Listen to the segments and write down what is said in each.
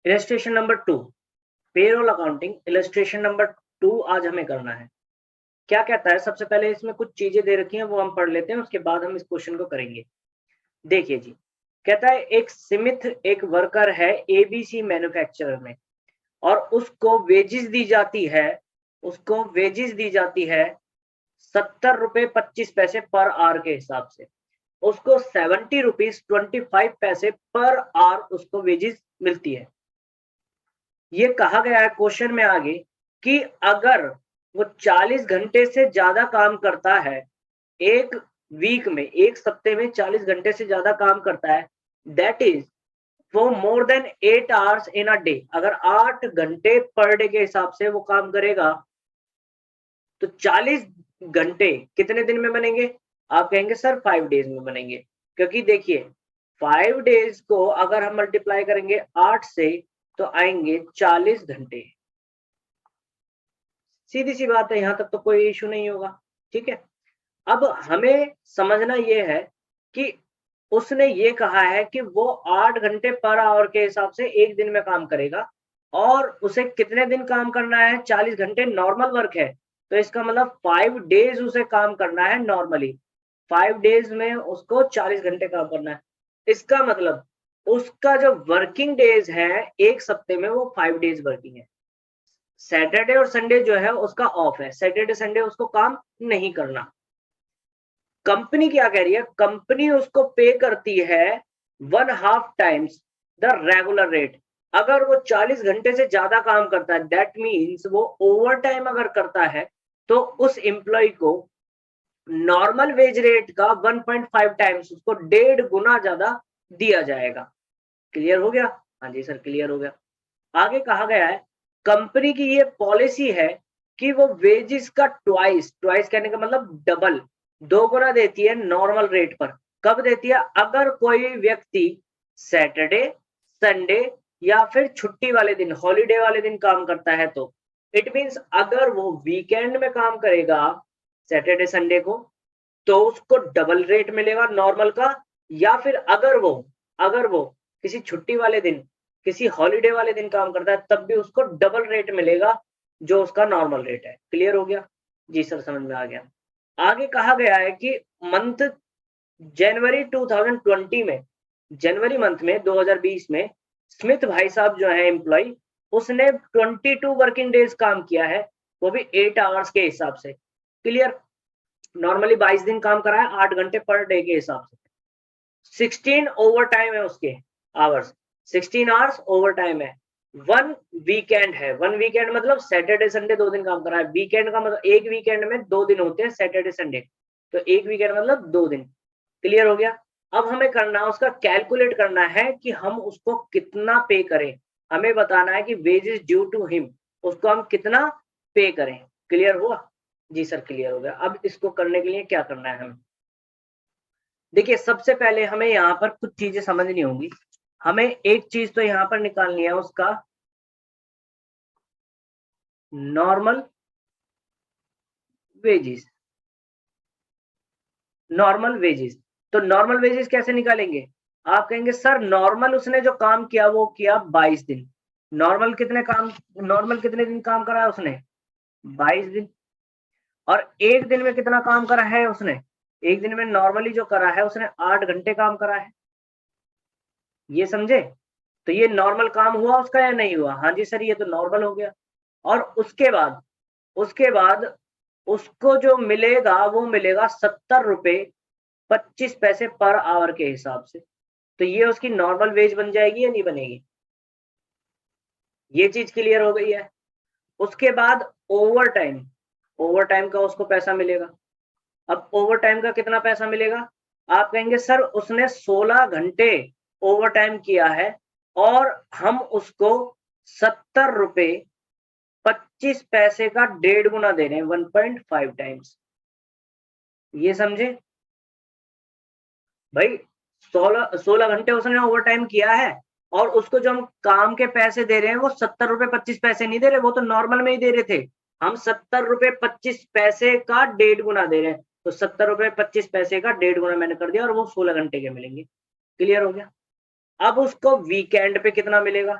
Illustration number 2, payroll accounting illustration number 2 आज हमें करना है। क्या कहता है, सबसे पहले इसमें कुछ चीजें दे रखी हैं वो हम पढ़ लेते हैं, उसके बाद हम इस क्वेश्चन को करेंगे। देखिए जी, कहता है एक सिमिथ एक वर्कर है एबीसी मैन्युफैक्चरर में, और उसको वेजेस दी जाती है, उसको वेजेस दी जाती है 70 रुपए 25 पैसे पर आवर के हिसाब से। उसको 70 रुपीज 25 पैसे पर आवर उसको वेजेस मिलती है। ये कहा गया है क्वेश्चन में आगे कि अगर वो 40 घंटे से ज्यादा काम करता है, एक वीक में, एक सप्ते में 40 घंटे से ज्यादा काम करता है, दैट इज वो more than 8 hours in a day, अगर 8 घंटे पर डे के हिसाब से वो काम करेगा, तो 40 घंटे कितने दिन में बनेंगे? आप कहेंगे सर 5 डेज में बनेंगे, क्योंकि देखिए 5 डेज को अगर हम मल्टीप्लाई करेंगे 8 से तो आएंगे 40 घंटे। सीधी सी बात है, यहां तक तो कोई इशू नहीं होगा। ठीक है, अब हमें समझना ये है कि उसने ये कहा है कि वो 8 घंटे पर आवर के हिसाब से एक दिन में काम करेगा, और उसे कितने दिन काम करना है? 40 घंटे नॉर्मल वर्क है, तो इसका मतलब 5 डेज उसे काम करना है नॉर्मली। 5 डेज में उसको 40 घंटे काम करना है। इसका मतलब उसका जो वर्किंग डेज है एक सप्ते में, वो 5 डेज वर्किंग है। सैटरडे और संडे जो है उसका ऑफ है, सैटरडे संडे उसको काम नहीं करना। कंपनी क्या कह रही है? कंपनी उसको पे करती है 1/2 टाइम्स द रेगुलर रेट। अगर वो 40 घंटे से ज्यादा काम करता है, दैट मीन्स वो ओवर टाइम अगर करता है, तो उस एम्प्लॉय को नॉर्मल वेज रेट का 1.5 टाइम्स, उसको 1.5 गुना ज्यादा दिया जाएगा। क्लियर हो गया? हाँ जी सर, क्लियर हो गया। आगे कहा गया है कंपनी की ये पॉलिसी है कि वो वेजेस का ट्वाइस, ट्वाइस कहने का मतलब डबल, 2 गुना देती है नॉर्मल रेट पर। कब देती है? अगर कोई व्यक्ति सैटरडे, संडे या फिर छुट्टी वाले दिन, हॉलीडे वाले दिन काम करता है, तो इट मींस अगर वो वीकेंड में काम करेगा सैटरडे संडे को, तो उसको डबल रेट मिलेगा नॉर्मल का। या फिर अगर वो किसी छुट्टी वाले दिन, किसी हॉलीडे वाले दिन काम करता है, तब भी उसको डबल रेट मिलेगा जो उसका नॉर्मल रेट है। क्लियर हो गया? जी सर, समझ में आ गया। आगे कहा गया है कि मंथ जनवरी 2020 में, जनवरी मंथ में 2020 में स्मिथ भाई साहब जो है एम्प्लॉय, उसने 22 वर्किंग डेज काम किया है, वो भी 8 आवर्स के हिसाब से। क्लियर? नॉर्मली 22 दिन काम करा है 8 घंटे पर डे के हिसाब से। 16 ओवर टाइम है उसके आवर्स, 16 आवर्स ओवर टाइम है। 1 वीकेंड है, 1 वीकेंड मतलब सैटरडे संडे 2 दिन काम करा है। वीकेंड का मतलब एक वीकेंड में 2 दिन होते हैं, सैटरडे संडे, तो एक वीकेंड मतलब 2 दिन। क्लियर हो गया? अब हमें करना, उसका कैलकुलेट करना है कि हम उसको कितना पे करें। हमें बताना है कि वेजेस ड्यू टू हिम, उसको हम कितना पे करें। क्लियर हुआ? जी सर, क्लियर हो गया। अब इसको करने के लिए क्या करना है हमें? देखिए, सबसे पहले हमें यहाँ पर कुछ चीजें समझनी होंगी। हमें एक चीज तो यहाँ पर निकालनी है, उसका नॉर्मल वेजेस। नॉर्मल वेजेस, तो नॉर्मल वेजेस कैसे निकालेंगे? आप कहेंगे सर नॉर्मल उसने जो काम किया वो किया 22 दिन। नॉर्मल कितने दिन काम करा है उसने? 22 दिन। और एक दिन में कितना काम करा है उसने? एक दिन में नॉर्मली जो करा है उसने 8 घंटे काम करा है। ये समझे? तो ये नॉर्मल काम हुआ उसका या नहीं हुआ? हाँ जी सर, ये तो नॉर्मल हो गया। और उसके बाद उसको जो मिलेगा वो मिलेगा 70 रुपए 25 पैसे पर आवर के हिसाब से। तो ये उसकी नॉर्मल वेज बन जाएगी या नहीं बनेगी? ये चीज क्लियर हो गई है। उसके बाद ओवर टाइम, ओवर टाइम का उसको पैसा मिलेगा। अब ओवर टाइम का कितना पैसा मिलेगा? आप कहेंगे सर उसने 16 घंटे ओवर टाइम किया है, और हम उसको 70 रुपए 25 पैसे का 1.5 गुना दे रहे हैं, 1.5 टाइम्स। ये समझे भाई? 16 घंटे उसने ओवर टाइम किया है, और उसको जो हम काम के पैसे दे रहे हैं वो 70 रुपए 25 पैसे नहीं दे रहे, वो तो नॉर्मल में ही दे रहे थे। हम 70 रुपए 25 पैसे का 1.5 गुना दे रहे हैं, तो 70 रुपए 25 पैसे का 1.5 गुना मैंने कर दिया, और वो 16 घंटे के मिलेंगे। क्लियर हो गया? अब उसको वीकेंड पे कितना मिलेगा?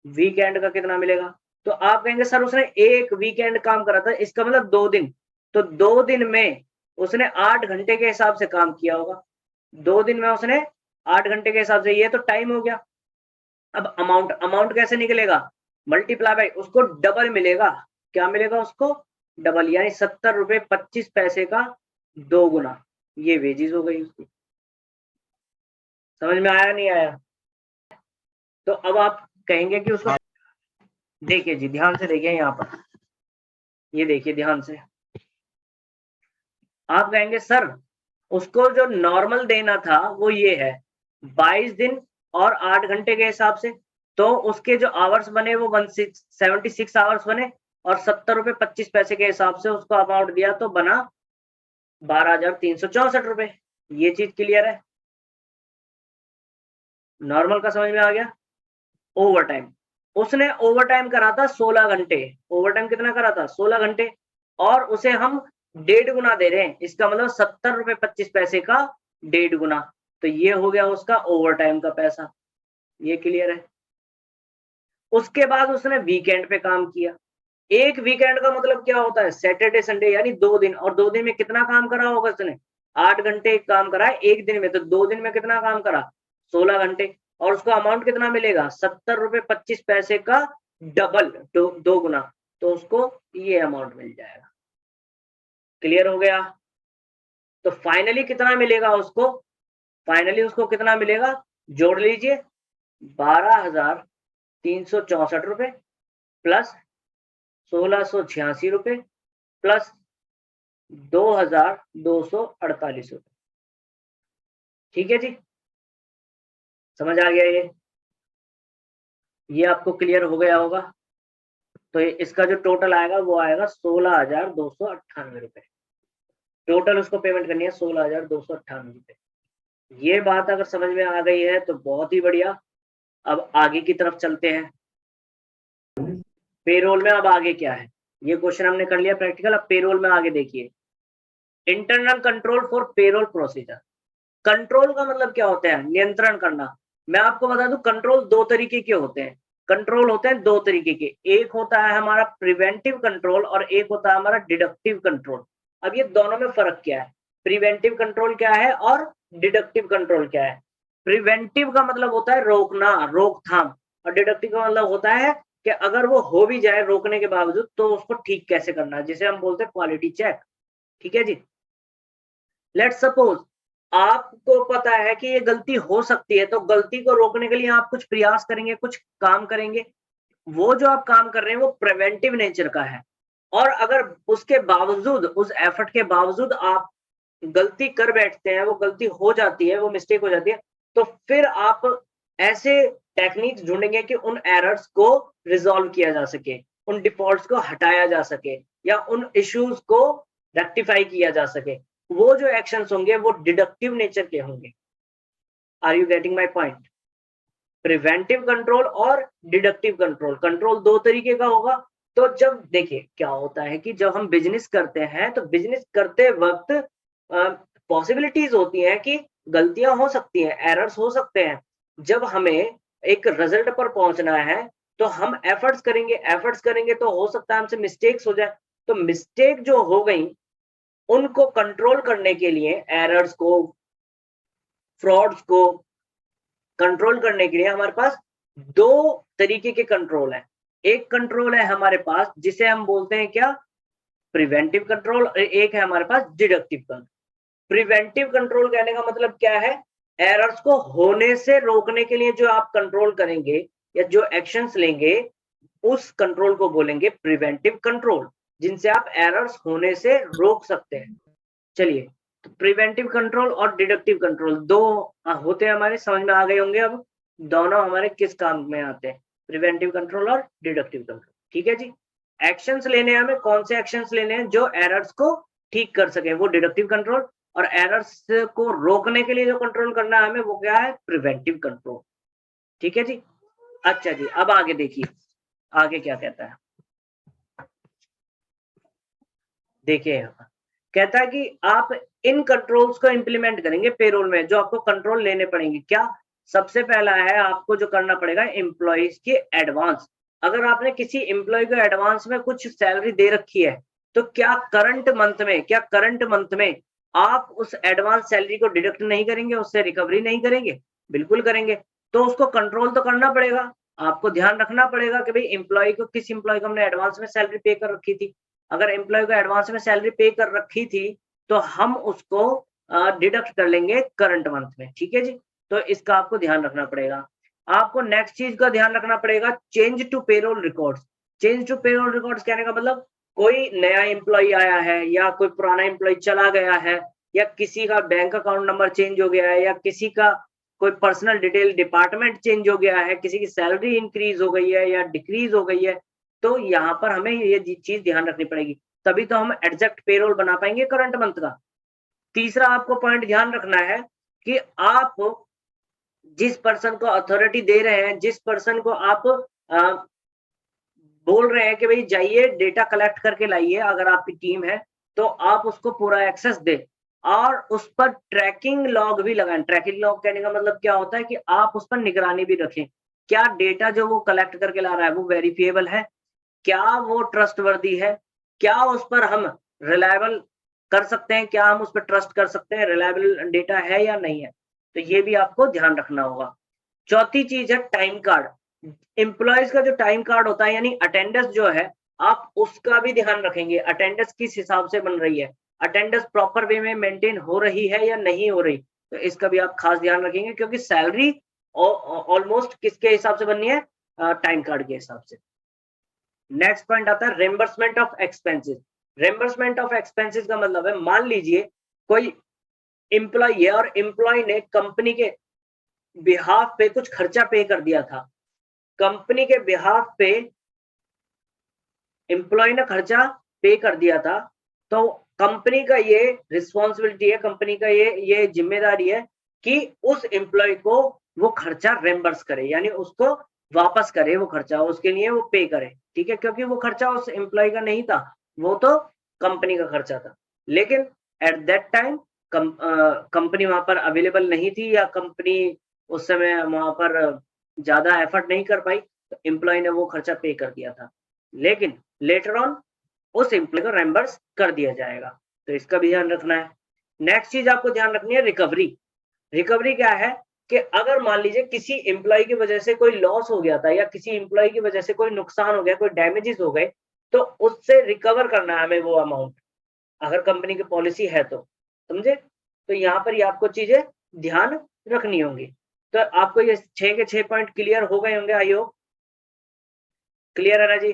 वीकेंड का कितना मिलेगा? तो आप कहेंगे सर उसने एक वीकेंड काम करा था, इसका मतलब 2 दिन। तो 2 दिन में उसने 8 घंटे के हिसाब से काम किया होगा। 2 दिन में उसने 8 घंटे के हिसाब से, ये तो टाइम हो गया। अब अमाउंट कैसे निकलेगा? मल्टीप्लाई बाई, उसको डबल मिलेगा। क्या मिलेगा उसको? डबल, यानी 70 रुपए 25 पैसे का 2 गुना। ये वेजीज हो गई उसकी। समझ में आया नहीं आया? तो अब आप कहेंगे कि उसको, देखिए जी ध्यान से देखिए यहाँ पर, ये देखिए ध्यान से। आप कहेंगे सर उसको जो नॉर्मल देना था वो ये है 22 दिन और 8 घंटे के हिसाब से, तो उसके जो आवर्स बने वो 76 आवर्स बने, और 70 रुपए 25 पैसे के हिसाब से उसको अमाउंट दिया, तो बना 12,364 रुपए। ये चीज क्लियर है? नॉर्मल का समझ में आ गया। ओवर टाइम, उसने ओवर टाइम करा था 16 घंटे। ओवर टाइम कितना करा था? 16 घंटे, और उसे हम 1.5 गुना दे रहे हैं, इसका मतलब 70 रुपए 25 पैसे का 1.5 गुना। तो ये हो गया उसका ओवर टाइम का पैसा। ये क्लियर है? उसके बाद उसने वीकेंड पे काम किया। एक वीकेंड का मतलब क्या होता है? सैटरडे संडे, यानी 2 दिन। और 2 दिन में कितना काम करा होगा उसने? 8 घंटे काम करा है एक दिन में, तो 2 दिन में कितना काम करा? 16 घंटे। और उसको अमाउंट कितना मिलेगा? 70 रुपए 25 पैसे का डबल, 2 गुना। तो उसको ये अमाउंट मिल जाएगा। क्लियर हो गया? तो फाइनली कितना मिलेगा उसको? फाइनली उसको कितना मिलेगा? जोड़ लीजिए, 12,364 रुपए प्लस 1,686 रुपए प्लस 2,248 रुपए। ठीक है जी, समझ आ गया? ये आपको क्लियर हो गया होगा। तो इसका जो टोटल आएगा वो आएगा 16,298 रुपए। टोटल उसको पेमेंट करनी है 16,298 रुपए। ये बात अगर समझ में आ गई है तो बहुत ही बढ़िया। अब आगे की तरफ चलते हैं। पेरोल में अब आगे क्या है? ये क्वेश्चन हमने कर लिया प्रैक्टिकल। अब पेरोल में आगे देखिए, internal control for payroll procedure. Control का मतलब क्या होता है? नियंत्रण करना। मैं आपको बता दूं, कंट्रोल 2 तरीके के होते हैं। कंट्रोल होते हैं 2 तरीके के, एक होता है हमारा प्रिवेंटिव कंट्रोल और एक होता है हमारा डिडक्टिव कंट्रोल। अब ये दोनों में फर्क क्या है? प्रिवेंटिव कंट्रोल क्या है और डिडक्टिव कंट्रोल क्या है? प्रिवेंटिव का मतलब होता है रोकना, रोकथाम, और डिडक्टिव का मतलब होता है कि अगर वो हो भी जाए रोकने के बावजूद तो उसको ठीक कैसे करना है, जिसे हम बोलते हैं क्वालिटी चेक। ठीक है जी। लेट्स सपोज आपको पता है कि ये गलती हो सकती है, तो गलती को रोकने के लिए आप कुछ प्रयास करेंगे, कुछ काम करेंगे। वो जो आप काम कर रहे हैं वो प्रिवेंटिव नेचर का है। और अगर उसके बावजूद, उस एफर्ट के बावजूद आप गलती कर बैठते हैं, वो गलती हो जाती है, वो मिस्टेक हो जाती है, तो फिर आप ऐसे टेक्निक्स ढूंढेंगे कि उन एरर्स को रिजॉल्व किया जा सके, उन डिफॉल्ट्स को हटाया जा सके, या उन इश्यूज को रेक्टिफाई किया जा सके। वो जो एक्शंस होंगे वो डिडक्टिव नेचर के होंगे। Are you getting my point? Preventive control और डिडक्टिव कंट्रोल, कंट्रोल 2 तरीके का होगा। तो जब देखिए क्या होता है कि जब हम बिजनेस करते हैं तो बिजनेस करते वक्त पॉसिबिलिटीज होती हैं कि गलतियां हो सकती हैं, एरर्स हो सकते हैं। जब हमें एक रिजल्ट पर पहुंचना है तो हम एफर्ट्स करेंगे तो हो सकता है हमसे मिस्टेक्स हो जाए। तो मिस्टेक जो हो गई उनको कंट्रोल करने के लिए, एरर्स को, फ्रॉड्स को कंट्रोल करने के लिए हमारे पास 2 तरीके के कंट्रोल है। एक कंट्रोल है हमारे पास जिसे हम बोलते हैं क्या? Preventive control. एक है हमारे पास डिडक्टिव कंट्रोल। प्रिवेंटिव कंट्रोल कहने का मतलब क्या है? एरर्स को होने से रोकने के लिए जो आप कंट्रोल करेंगे या जो एक्शंस लेंगे, उस कंट्रोल को बोलेंगे प्रिवेंटिव कंट्रोल, जिनसे आप एरर्स होने से रोक सकते हैं। चलिए, तो प्रिवेंटिव कंट्रोल और डिडक्टिव कंट्रोल 2 होते हैं हमारे, समझ में आ गए होंगे अब दोनों हमारे किस काम में आते हैं, प्रिवेंटिव कंट्रोल और डिडक्टिव कंट्रोल। ठीक है जी। एक्शंस लेने हैं हमें, कौन से एक्शंस लेने हैं? जो एरर्स को ठीक कर सके, वो डिडक्टिव कंट्रोल। और एरर्स को रोकने के लिए जो कंट्रोल करना है हमें, वो क्या है? Preventive control. ठीक है जी। अच्छा जी, अब आगे देखिए आगे क्या कहता है। देखिए यहाँ पर कहता है कि आप इन कंट्रोल्स को इंप्लीमेंट करेंगे पेरोल में, जो आपको कंट्रोल लेने पड़ेंगे। क्या? सबसे पहला है आपको जो करना पड़ेगा एम्प्लॉइज की एडवांस। अगर आपने किसी एम्प्लॉय को एडवांस में कुछ सैलरी दे रखी है, तो क्या करंट मंथ में आप उस एडवांस सैलरी को डिडक्ट नहीं करेंगे, उससे रिकवरी नहीं करेंगे? बिल्कुल करेंगे। तो उसको कंट्रोल तो करना पड़ेगा, आपको ध्यान रखना पड़ेगा कि भाई एम्प्लॉय को, किस एम्प्लॉय को हमने एडवांस में सैलरी पे कर रखी थी। अगर एम्प्लॉय को एडवांस में सैलरी पे कर रखी थी, तो हम उसको डिडक्ट कर लेंगे करंट मंथ में, ठीक है जी। तो इसका आपको ध्यान रखना पड़ेगा। आपको नेक्स्ट चीज का ध्यान रखना पड़ेगा, change to payroll records. Change to payroll records कहने का मतलब कोई नया एम्प्लॉय आया है या कोई पुराना एम्प्लॉय चला गया है, या किसी का बैंक अकाउंट नंबर चेंज हो गया है, या किसी का कोई पर्सनल डिटेल डिपार्टमेंट चेंज हो गया है, किसी की सैलरी इंक्रीज हो गई है या डिक्रीज हो गई है, तो यहाँ पर हमें ये चीज ध्यान रखनी पड़ेगी, तभी तो हम एग्जैक्ट पेरोल बना पाएंगे करंट मंथ का। तीसरा आपको पॉइंट ध्यान रखना है कि आप जिस पर्सन को अथॉरिटी दे रहे हैं, जिस पर्सन को आप बोल रहे हैं कि भाई जाइए डेटा कलेक्ट करके लाइए, अगर आपकी टीम है तो आप उसको पूरा एक्सेस दें और उस पर ट्रैकिंग लॉग भी लगाएं। ट्रैकिंग लॉग कहने का मतलब क्या होता है कि आप उस पर निगरानी भी रखें, क्या डेटा जो वो कलेक्ट करके ला रहा है वो वेरिफिएबल है, क्या वो ट्रस्टवर्दी है, क्या उस पर हम रिलायबल कर सकते हैं, क्या हम उस पर ट्रस्ट कर सकते हैं, रिलायबल डेटा है या नहीं है। तो ये भी आपको ध्यान रखना होगा। चौथी चीज है टाइम कार्ड। एम्प्लॉयज का जो टाइम कार्ड होता है यानी अटेंडेंस जो है, आप उसका भी ध्यान रखेंगे। अटेंडेंस किस हिसाब से बन रही है, अटेंडेंस प्रॉपर वे में मेंटेन हो रही है या नहीं हो रही, तो इसका भी आप खास ध्यान रखेंगे, क्योंकि सैलरी ऑलमोस्ट किसके हिसाब से बननी है, टाइम कार्ड के हिसाब से। नेक्स्ट पॉइंट आता है रेम्बर्समेंट ऑफ एक्सपेंसेस। रेम्बर्समेंट ऑफ एक्सपेंसेस का मतलब है, मान लीजिए कोई एम्प्लॉय है और एम्प्लॉय ने कंपनी के बिहाफ पे कुछ खर्चा पे कर दिया था, कंपनी के बिहाफ पे एम्प्लॉय ने खर्चा पे कर दिया था, तो कंपनी का ये रिस्पॉन्सिबिलिटी है, कंपनी का ये जिम्मेदारी है कि उस एम्प्लॉय को वो खर्चा रेम्बर्स करे, यानी उसको वापस करे वो खर्चा, उसके लिए वो पे करे, ठीक है, क्योंकि वो खर्चा उस एम्प्लॉय का नहीं था, वो तो कंपनी का खर्चा था। लेकिन एट दैट टाइम कंपनी वहां पर अवेलेबल नहीं थी, या कंपनी उस समय वहां पर ज्यादा एफर्ट नहीं कर पाई, तो एम्प्लॉय ने वो खर्चा पे कर दिया था, लेकिन लेटर ऑन उस एम्प्लॉय को रेम्बर्स कर दिया जाएगा। तो इसका भी ध्यान रखना है। नेक्स्ट चीज आपको ध्यान रखनी है रिकवरी। रिकवरी क्या है कि अगर मान लीजिए किसी एम्प्लॉय की वजह से कोई लॉस हो गया था, या किसी एम्प्लॉय की वजह से कोई नुकसान हो गया, कोई डैमेजेस हो गए, तो उससे रिकवर करना है हमें वो अमाउंट, अगर कंपनी की पॉलिसी है तो, समझे। तो यहाँ पर ये आपको चीजें ध्यान रखनी होंगी। तो आपको ये 6 के 6 पॉइंट क्लियर हो गए होंगे, आई होप। क्लियर है ना जी।